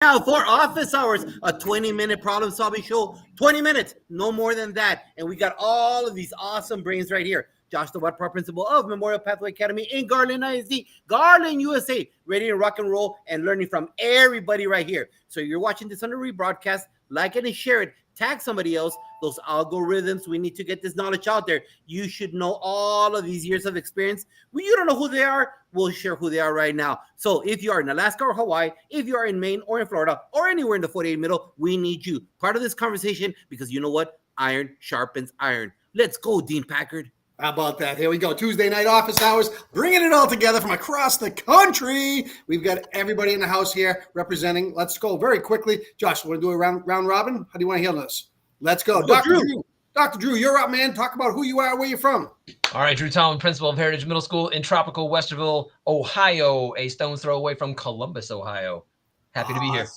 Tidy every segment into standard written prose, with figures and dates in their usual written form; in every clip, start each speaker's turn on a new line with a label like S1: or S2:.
S1: Now for office hours, a 20-minute problem solving show. 20 minutes, no more than that. And we got all of these awesome brains right here. Josh, the Watt Principal of Memorial Pathway Academy in Garland, ISD, Garland, USA, ready to rock and roll and learning from everybody right here. So you're watching this on a rebroadcast, like it and share it, tag somebody else. Those algorithms, we need to get this knowledge out there. You should know all of these years of experience. When you don't know who they are, we'll share who they are right now. So if you are in Alaska or Hawaii, if you are in Maine or in Florida or anywhere in the 48 middle, we need you part of this conversation because you know what? Iron sharpens iron. Let's go, Dean Packard.
S2: How about that? Here we go. Tuesday night office hours, bringing it all together from across the country. We've got everybody in the house here representing. Let's go very quickly. Josh, want to do a round robin? How do you want to handle this? Let's go. Dr. Drew. Dr. Drew, you're up, man. Talk about who you are, where you're from.
S3: All right, Drew Tomlin, principal of Heritage Middle School in tropical Westerville, Ohio, a stone's throw away from Columbus, Ohio. Happy to be here.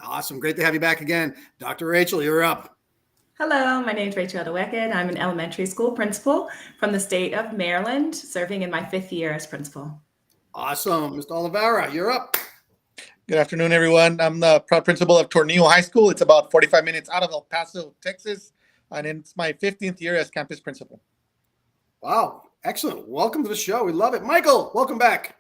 S2: Awesome. Great to have you back again. Dr. Rachel, you're up.
S4: Hello, my name is Rachel Adeweke. I'm an elementary school principal from the state of Maryland, serving in my 5th year as principal.
S2: Awesome. Mr. Oliveira, you're up.
S5: Good afternoon, everyone. I'm the proud principal of Tornillo High School. It's about 45 minutes out of El Paso, Texas, and it's my 15th year as campus principal.
S2: Wow. Excellent. Welcome to the show. We love it. Michael, welcome back.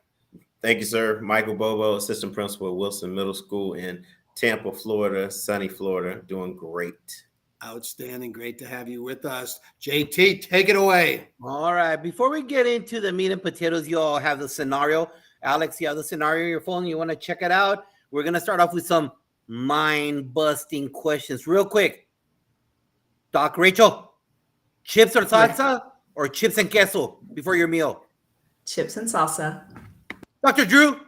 S6: Thank you, sir. Michael Bobo, assistant principal at Wilson Middle School in Tampa, Florida, sunny Florida, doing great.
S2: Outstanding. Great to have you with us. JT, take it away.
S1: All right. Before we get into the meat and potatoes, you all have the scenario. Alex, you have the scenario on your phone. You want to check it out? We're going to start off with some mind-busting questions. Real quick. Doc, Rachel, chips or salsa or chips and queso before your meal?
S4: Chips and salsa.
S1: Dr. Drew?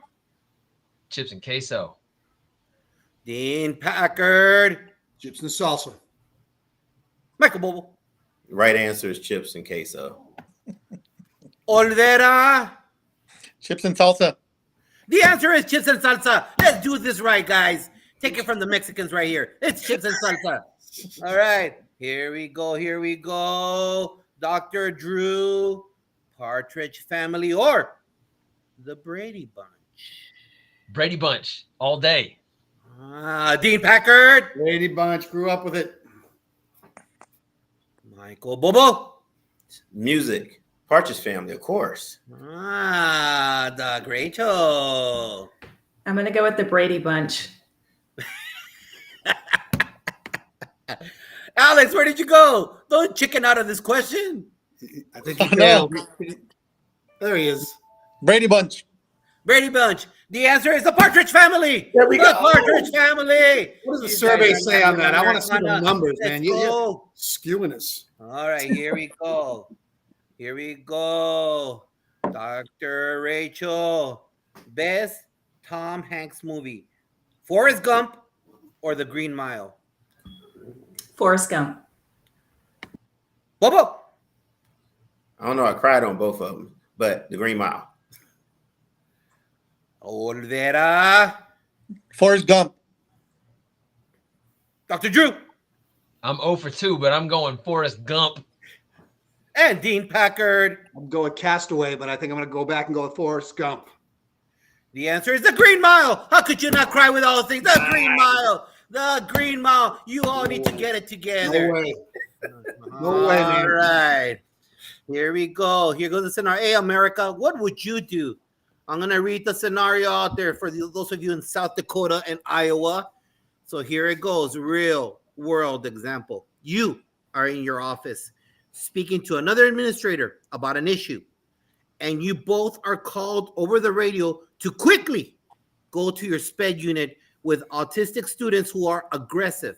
S3: Chips and queso.
S1: Dean Packard?
S2: Chips and salsa.
S1: Michael Bobo?
S6: Right answer is chips and queso.
S1: Olvera?
S5: Chips and salsa.
S1: The answer is chips and salsa. Let's do this right, guys. Take it from the Mexicans right here. It's chips and salsa. All right. Here we go. Here we go. Dr. Drew, Partridge Family, or the Brady Bunch?
S3: Brady Bunch all day.
S1: Dean Packard.
S2: Brady Bunch, grew up with it.
S1: Michael Bobo.
S6: Music. Partridge Family, of course.
S1: Doug Rachel.
S4: I'm going to go with the Brady Bunch.
S1: Alex, where did you go? Don't chicken out of this question.
S2: I think he failed. There he is.
S5: Brady Bunch.
S1: Brady Bunch. The answer is the Partridge Family.
S2: There we go.
S1: The Partridge Family.
S2: What does the survey say on that? I want to see the
S1: Let's
S2: numbers, man. You're
S1: go.
S2: skewing us.
S1: All right, here we go. Here we go. Dr. Rachel. Best Tom Hanks movie. Forrest Gump or The Green Mile?
S4: Forrest Gump.
S1: Bobo.
S6: I don't know. I cried on both of them, but the Green Mile.
S1: Olvera.
S5: Forrest Gump.
S1: Dr. Drew.
S3: I'm 0 for 2, but I'm going Forrest Gump.
S1: And Dean Packard.
S2: I'm going Castaway, but I think I'm going to go back and go with Forrest Gump.
S1: The answer is The Green Mile. How could you not cry with all things? The Green Mile. The Green Mile. You all need to get it together.
S2: No way. No way, man.
S1: All right. Here we go. Here goes the scenario. Hey, America, what would you do? I'm going to read the scenario out there for those of you in South Dakota and Iowa. So here it goes. Real world example. You are in your office speaking to another administrator about an issue, and you both are called over the radio to quickly go to your SPED unit with autistic students who are aggressive.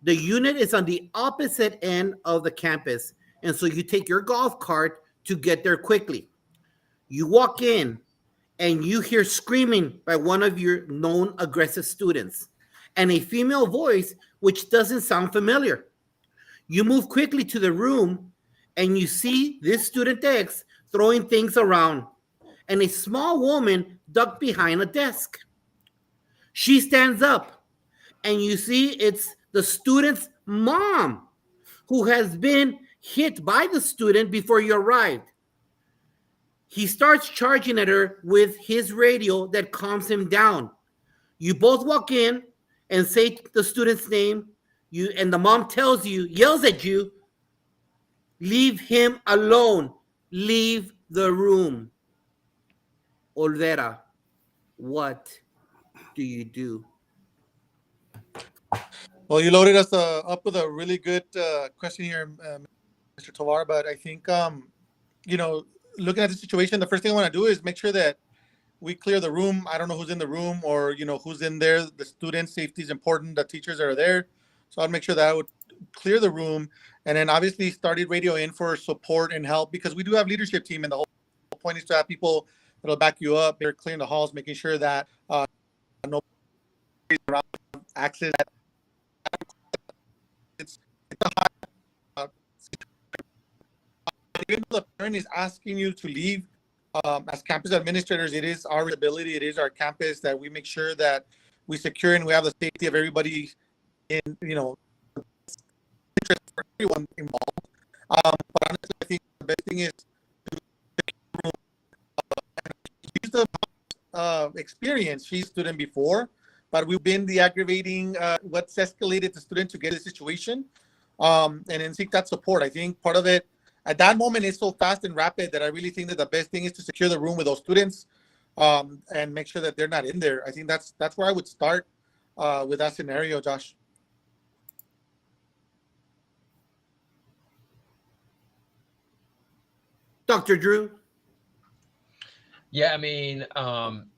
S1: The unit is on the opposite end of the campus, and so you take your golf cart to get there quickly. You walk in, and you hear screaming by one of your known aggressive students, and a female voice which doesn't sound familiar. You move quickly to the room, and you see this student X throwing things around, and a small woman ducked behind a desk. She stands up, and you see it's the student's mom who has been hit by the student before you arrived. He starts charging at her with his radio that calms him down. You both walk in and say the student's name. And the mom tells you, yells at you, leave him alone. Leave the room. Olvera, what do you do?
S5: Well, you loaded us up with a really good question here, Mr. Tovar. But I think, looking at the situation, the first thing I want to do is make sure that we clear the room. I don't know who's in the room or, who's in there. The student safety is important. The teachers are there. So I'd make sure that I would clear the room. And then obviously started radio in for support and help, because we do have leadership team. And the whole point is to have people that'll back you up. They're clearing the halls, making sure that nobody's around access. It's a high, even though the parent is asking you to leave, as campus administrators, it is our responsibility, it is our campus, that we make sure that we secure and we have the safety of everybody in, interest for everyone involved. But honestly, I think the best thing is to use the experience. She's a student before, but we've been the aggravating, what's escalated the student to get a situation, and then seek that support. I think part of it at that moment is so fast and rapid that I really think that the best thing is to secure the room with those students, and make sure that they're not in there. I think that's where I would start with that scenario, Josh.
S1: Dr. Drew?
S3: Yeah, I mean,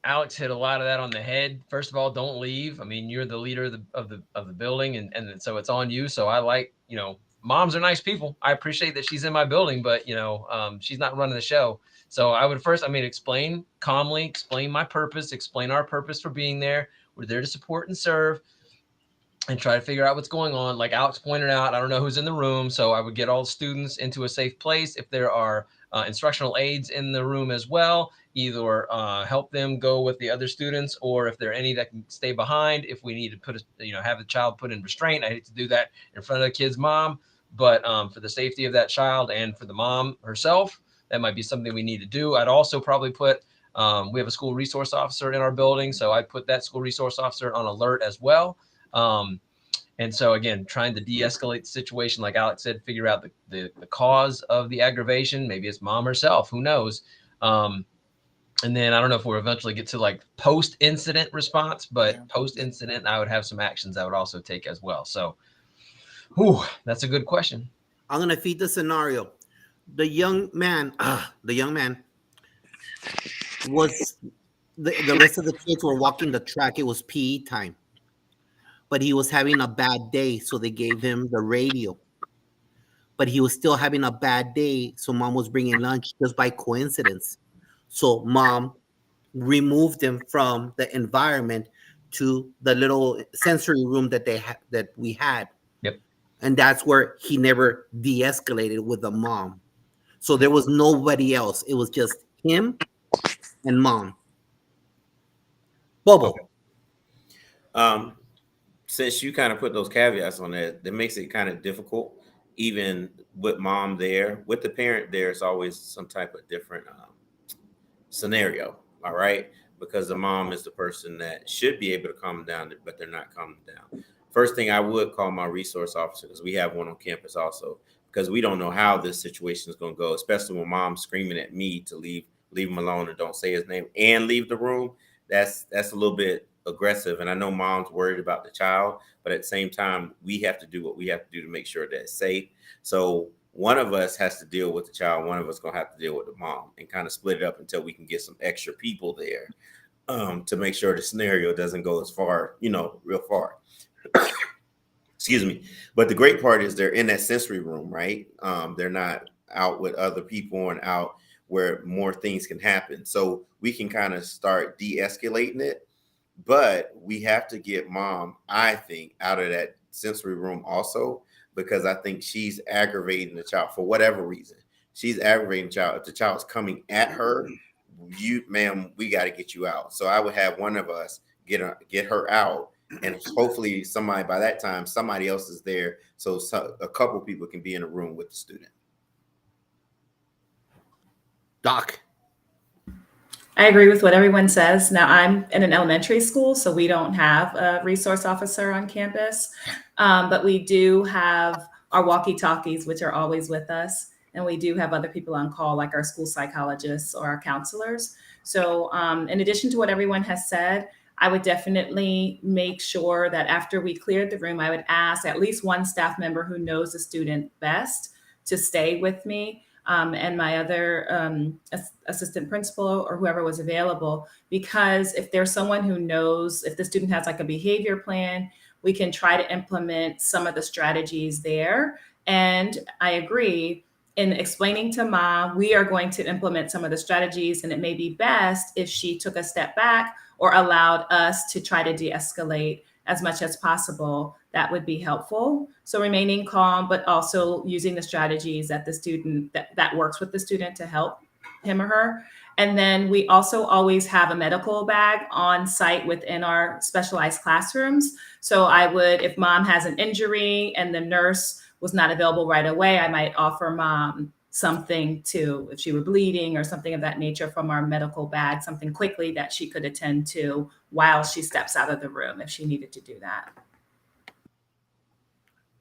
S3: Alex hit a lot of that on the head. First of all, don't leave. I mean, you're the leader of the building, and so it's on you. So I like, moms are nice people. I appreciate that she's in my building, but she's not running the show. So I would first, explain calmly, explain my purpose, explain our purpose for being there. We're there to support and serve, and try to figure out what's going on. Like Alex pointed out, I don't know who's in the room, so I would get all the students into a safe place. If there are instructional aides in the room as well, either help them go with the other students, or if there are any that can stay behind. If we need to put have the child put in restraint, I hate to do that in front of the kid's mom, but for the safety of that child and for the mom herself, that might be something we need to do. I'd also probably put, we have a school resource officer in our building, so I'd put that school resource officer on alert as well. And so again, trying to de-escalate the situation, like Alex said, figure out the cause of the aggravation. Maybe it's mom herself, who knows? And then I don't know if we'll eventually get to like post-incident response, but post-incident, I would have some actions I would also take as well. So, that's a good question.
S1: I'm going to feed the scenario. The young man was, the rest of the kids were walking the track. It was PE time. But he was having a bad day, so they gave him the radio. But he was still having a bad day, so mom was bringing lunch just by coincidence. So mom removed him from the environment to the little sensory room that we had.
S3: Yep.
S1: And that's where he never de-escalated with the mom. So there was nobody else. It was just him and mom. Bobo.
S6: Okay. Since you kind of put those caveats on that makes it kind of difficult, even with mom there. With the parent there, it's always some type of different scenario, all right? Because the mom is the person that should be able to calm down, but they're not calming down. First thing, I would call my resource officer, because we have one on campus also, because we don't know how this situation is going to go, especially when mom's screaming at me to leave him alone and don't say his name and leave the room. That's a little bit aggressive, and I know mom's worried about the child, but at the same time, we have to do what we have to do to make sure that it's safe. So one of us has to deal with the child, one of us gonna have to deal with the mom, and kind of split it up until we can get some extra people there to make sure the scenario doesn't go as far, real far. Excuse me. But the great part is they're in that sensory room, right? They're not out with other people and out where more things can happen. So we can kind of start de-escalating it. But we have to get mom, I think, out of that sensory room also, because I think she's aggravating the child for whatever reason. She's aggravating the child. If the child's coming at her, ma'am, we got to get you out. So I would have one of us get her out, and hopefully by that time, somebody else is there, so a couple people can be in a room with the student.
S1: Doc.
S4: I agree with what everyone says. Now, I'm in an elementary school, so we don't have a resource officer on campus, but we do have our walkie-talkies, which are always with us, and we do have other people on call, like our school psychologists or our counselors. So, in addition to what everyone has said, I would definitely make sure that after we cleared the room, I would ask at least one staff member who knows the student best to stay with me, and my other assistant principal or whoever was available. Because if there's someone who knows, if the student has like a behavior plan, we can try to implement some of the strategies there. And I agree, in explaining to mom, we are going to implement some of the strategies, and it may be best if she took a step back or allowed us to try to de-escalate as much as possible. That would be helpful. So remaining calm, but also using the strategies that the student that works with the student to help him or her. And then we also always have a medical bag on site within our specialized classrooms. So I would, if mom has an injury and the nurse was not available right away, I might offer mom something to, if she were bleeding or something of that nature, from our medical bag, something quickly that she could attend to while she steps out of the room if she needed to do that.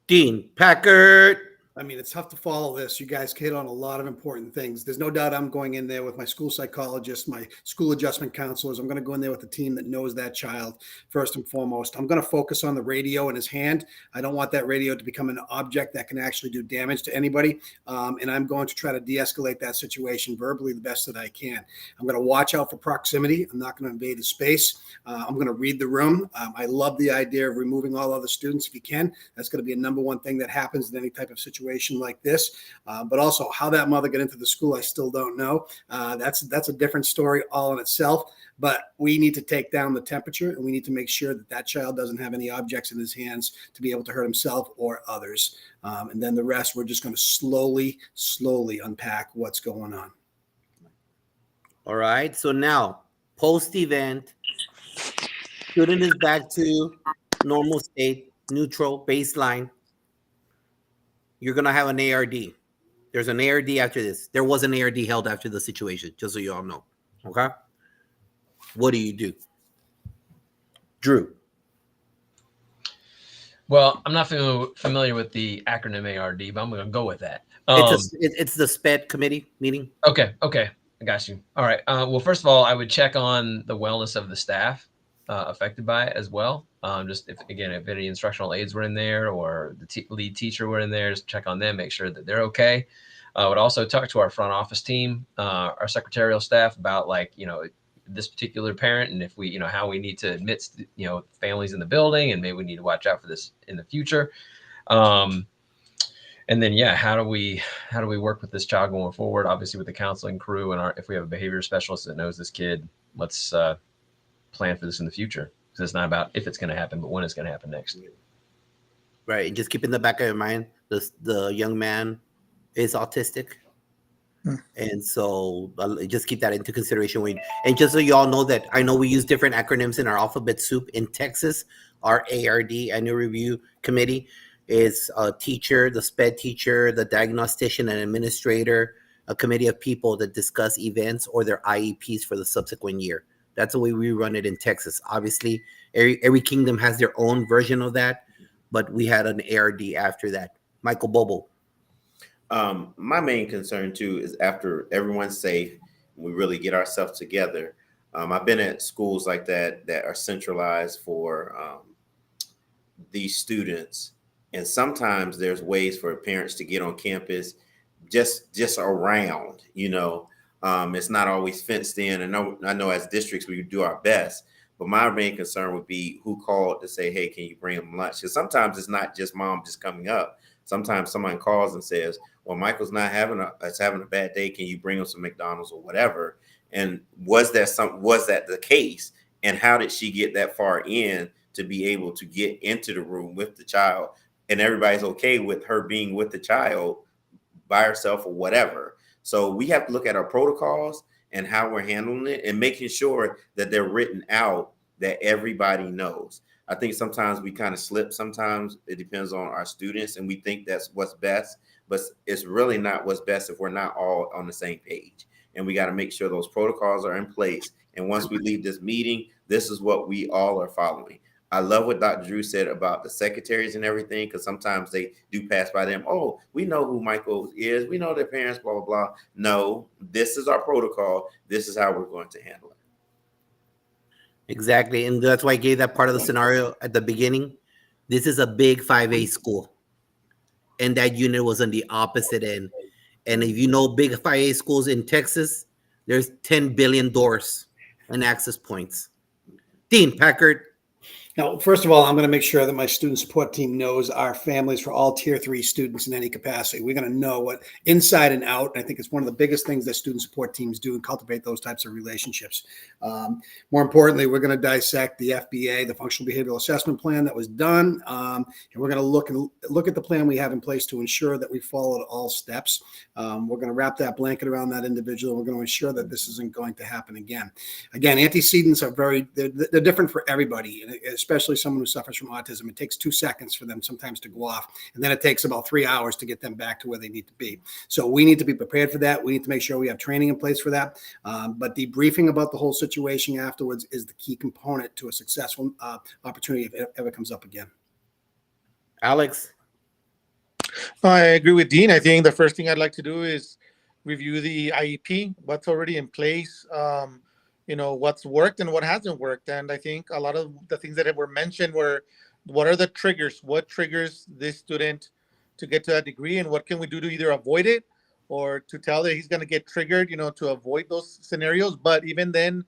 S1: Dean Packard.
S2: I mean, it's tough to follow this. You guys hit on a lot of important things. There's no doubt I'm going in there with my school psychologist, my school adjustment counselors. I'm going to go in there with a team that knows that child first and foremost. I'm going to focus on the radio in his hand. I don't want that radio to become an object that can actually do damage to anybody. And I'm going to try to de-escalate that situation verbally the best that I can. I'm going to watch out for proximity. I'm not going to invade the space. I'm going to read the room. I love the idea of removing all other students if you can. That's going to be a number one thing that happens in any type of situation like this, but also how that mother got into the school, I still don't know. That's a different story all in itself, but we need to take down the temperature, and we need to make sure that that child doesn't have any objects in his hands to be able to hurt himself or others. And then the rest, we're just going to slowly unpack what's going on.
S1: All right. So now, post-event, student is back to normal state, neutral, baseline. You're going to have an ARD. There's an ARD after this. There was an ARD held after the situation, just so you all know. Okay? What do you do? Drew.
S3: Well, I'm not familiar with the acronym ARD, but I'm going to go with that.
S1: It's the SPED committee meeting.
S3: Okay. I got you. All right. Well, first of all, I would check on the wellness of the staff affected by it as well. Just if any instructional aides were in there or the lead teacher were in there, just check on them, make sure that they're okay. I would also talk to our front office team, our secretarial staff about this particular parent, and if we, how we need to admit, families in the building, and maybe we need to watch out for this in the future. And then, how do we work with this child going forward? Obviously with the counseling crew, and if we have a behavior specialist that knows this kid, let's plan for this in the future. Because it's not about if it's going to happen, but when it's going to happen next.
S1: Right. And just keep in the back of your mind, the young man is autistic. And so just keep that into consideration. And just so you all know that I know we use different acronyms in our alphabet soup. In Texas, our ARD, Annual Review Committee, is a teacher, the SPED teacher, the diagnostician and administrator, a committee of people that discuss events or their IEPs for the subsequent year. That's the way we run it in Texas. Obviously, every kingdom has their own version of that, but we had an ARD after that. Michael Bobo.
S6: My main concern too is after everyone's safe, we really get ourselves together. I've been at schools like that are centralized for these students, and sometimes there's ways for parents to get on campus just around, it's not always fenced in. And I know as districts, we do our best, but my main concern would be who called to say, hey, can you bring them lunch? Because sometimes it's not just mom just coming up. Sometimes someone calls and says, well, Michael's having a bad day. Can you bring him some McDonald's or whatever? And was that the case? And how did she get that far in to be able to get into the room with the child? And everybody's okay with her being with the child by herself or whatever. So we have to look at our protocols and how we're handling it and making sure that they're written out, that everybody knows. I think sometimes we kind of slip. Sometimes it depends on our students, and we think that's what's best, but it's really not what's best if we're not all on the same page. and we got to make sure those protocols are in place. And once we leave this meeting, this is what we all are following. I love what Dr. Drew said about the secretaries and everything, because sometimes they do pass by them. Oh, we know who Michael is. We know their parents, blah, blah, blah. No, this is our protocol. This is how we're going to handle it.
S1: Exactly. And that's why I gave that part of the scenario at the beginning. This is a big 5A school. And that unit was on the opposite end. And if you know big 5A schools in Texas, there's 10 billion doors and access points. Dean Packard.
S2: Now, first of all, I'm going to make sure that my student support team knows our families for all tier 3 students in any capacity. We're going to know what inside and out. I think it's one of the biggest things that student support teams do and cultivate those types of relationships. More importantly, we're going to dissect the FBA, the functional behavioral assessment plan that was done. And we're going to look at the plan we have in place to ensure that we followed all steps. We're going to wrap that blanket around that individual. We're going to ensure that this isn't going to happen again. Again, antecedents are they're different for everybody, especially someone who suffers from autism. It takes 2 seconds for them sometimes to go off, and then it takes about 3 hours to get them back to where they need to be. So we need to be prepared for that. We need to make sure we have training in place for that. But debriefing about the whole situation afterwards is the key component to a successful opportunity if it ever comes up again.
S1: Alex.
S5: I agree with Dean. I think the first thing I'd like to do is review the IEP, what's already in place, what's worked and what hasn't worked. And I think a lot of the things that were mentioned were, what are the triggers? What triggers this student to get to that degree, and what can we do to either avoid it or to tell that he's going to get triggered, to avoid those scenarios. But even then,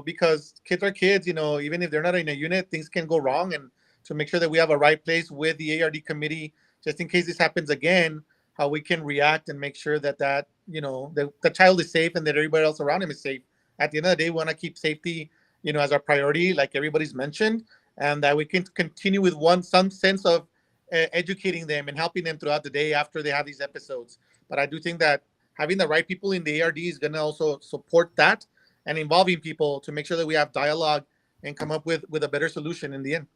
S5: because kids are kids, even if they're not in a unit, things can go wrong. And to make sure that we have a right place with the ARD committee, just in case this happens again, how we can react and make sure that the child is safe and that everybody else around him is safe. At the end of the day, we want to keep safety, as our priority, like everybody's mentioned, and that we can continue with some sense of educating them and helping them throughout the day after they have these episodes. But I do think that having the right people in the ARD is going to also support that, and involving people to make sure that we have dialogue and come up with a better solution in the end.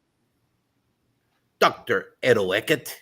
S1: Dr. Edo Eckert.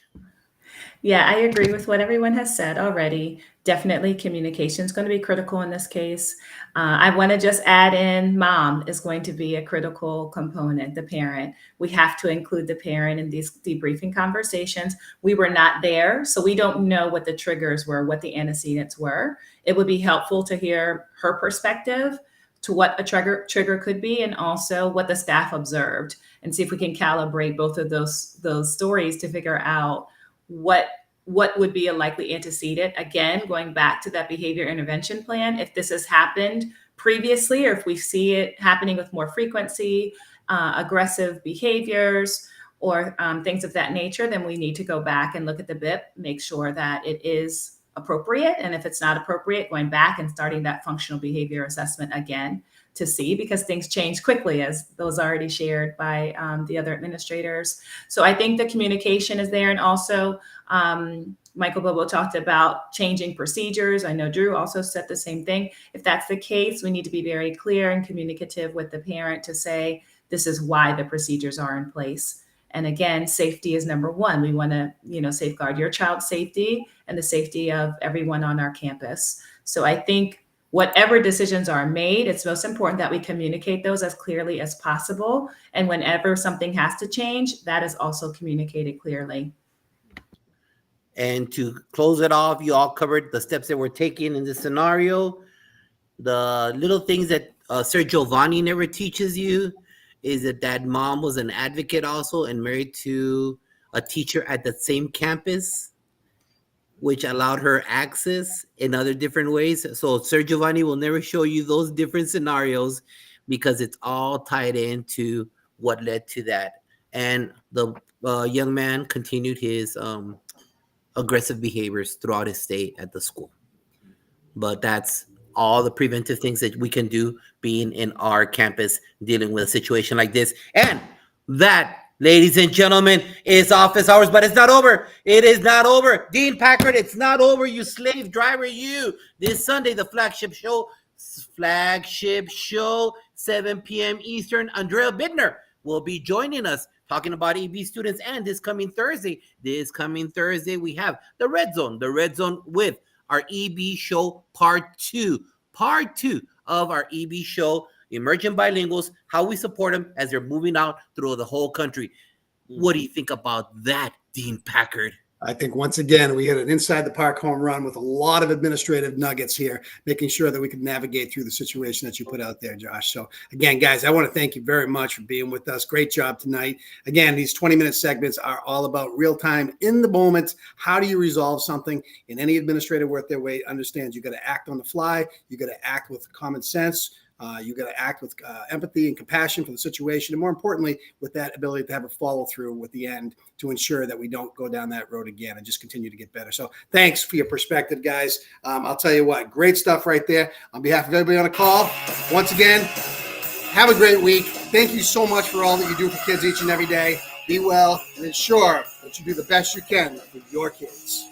S4: Yeah, I agree with what everyone has said already. Definitely communication is going to be critical in this case. I want to just add in, mom is going to be a critical component, the parent. We have to include the parent in these debriefing conversations. We were not there, so we don't know what the triggers were, what the antecedents were. It would be helpful to hear her perspective to what a trigger could be, and also what the staff observed, and see if we can calibrate both of those stories to figure out what would be a likely antecedent. Again, going back to that behavior intervention plan, if this has happened previously, or if we see it happening with more frequency, aggressive behaviors, or things of that nature, then we need to go back and look at the BIP, make sure that it is appropriate. And if it's not appropriate, going back and starting that functional behavior assessment again to see, because things change quickly, as those already shared by the other administrators. So I think the communication is there. And also Michael Bobo talked about changing procedures. I know Drew also said the same thing. If that's the case, we need to be very clear and communicative with the parent to say, this is why the procedures are in place. And again, safety is number one. We want to, safeguard your child's safety and the safety of everyone on our campus. So I think whatever decisions are made, it's most important that we communicate those as clearly as possible. And whenever something has to change, that is also communicated clearly.
S1: And to close it off, you all covered the steps that we're taking in this scenario. The little things that Sir Giovanni never teaches you is that mom was an advocate also and married to a teacher at the same campus, which allowed her access in other different ways. So Sir Giovanni will never show you those different scenarios because it's all tied into what led to that. And the young man continued his aggressive behaviors throughout his stay at the school. But that's all the preventive things that we can do being in our campus, dealing with a situation like this. And that, ladies and gentlemen, is office hours, but it's not over. It is not over. Dean Packard, it's not over, you slave driver, you. This Sunday, the flagship show, 7 p.m. Eastern. Andrea Bidner will be joining us talking about EB students. And this coming Thursday, we have the Red Zone with our EB show part 2 part 2 of our EB show, Emerging Bilinguals, how we support them as they're moving out through the whole country. What do you think about that, Dean Packard?
S2: I think once again, we hit an inside the park home run with a lot of administrative nuggets here, making sure that we could navigate through the situation that you put out there, Josh. So again, guys, I want to thank you very much for being with us. Great job tonight. Again, these 20-minute segments are all about real time, in the moment. How do you resolve something? In any administrator worth their weight understands you got to act on the fly. You got to act with common sense. You got to act with empathy and compassion for the situation, and more importantly, with that ability to have a follow through with the end to ensure that we don't go down that road again and just continue to get better. So thanks for your perspective, guys. I'll tell you what, great stuff right there. On behalf of everybody on the call, once again, have a great week. Thank you so much for all that you do for kids each and every day. Be well and ensure that you do the best you can for your kids.